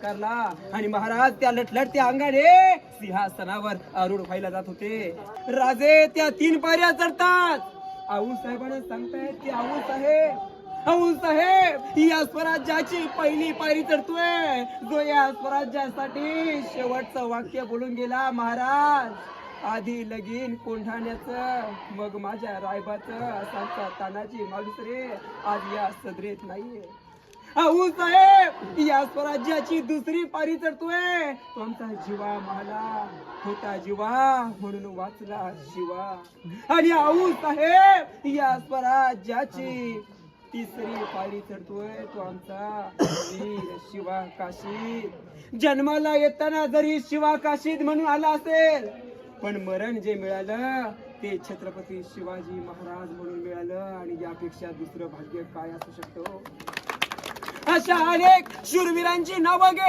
करला आणि महाराज त्या लटलटत्या अंगाने सिंहासनावर आरूढ व्हायला जात होते. राजे त्या 3 पायऱ्या चढतात. आऊल साहेबांना सांगतायत की आऊल साहेब या स्वराज्याची पहिली पायरी चढतोय, जो या स्वराज्यासाठी शेवटचं वाक्य बोलून गेला. महाराज, आधी लगीन कोंढाण्याचं, मग माझ्या रायबाचं, असांचा तानाजी माणूस रे आज या सदरेत नाहीये. आऊल साहेब या स्वराज्याची दुसरी पारी चढतोय, तो आमचा जीवा माला होता, जीवा म्हणून वाचला शिवा. आणि आऊल साहेब या स्वराज्याची तिसरी पायरी चढतोय, तो आमचा वीर शिवा काशीद. जन्माला येताना जरी शिवा काशीद म्हणून आला असेल, पण मरण जे मिळालं ते छत्रपती शिवाजी महाराज म्हणून मिळालं. आणि यापेक्षा दुसरं भाग्य काय असू शकतो. अशा अनेक शूरवीरांची नावं घेत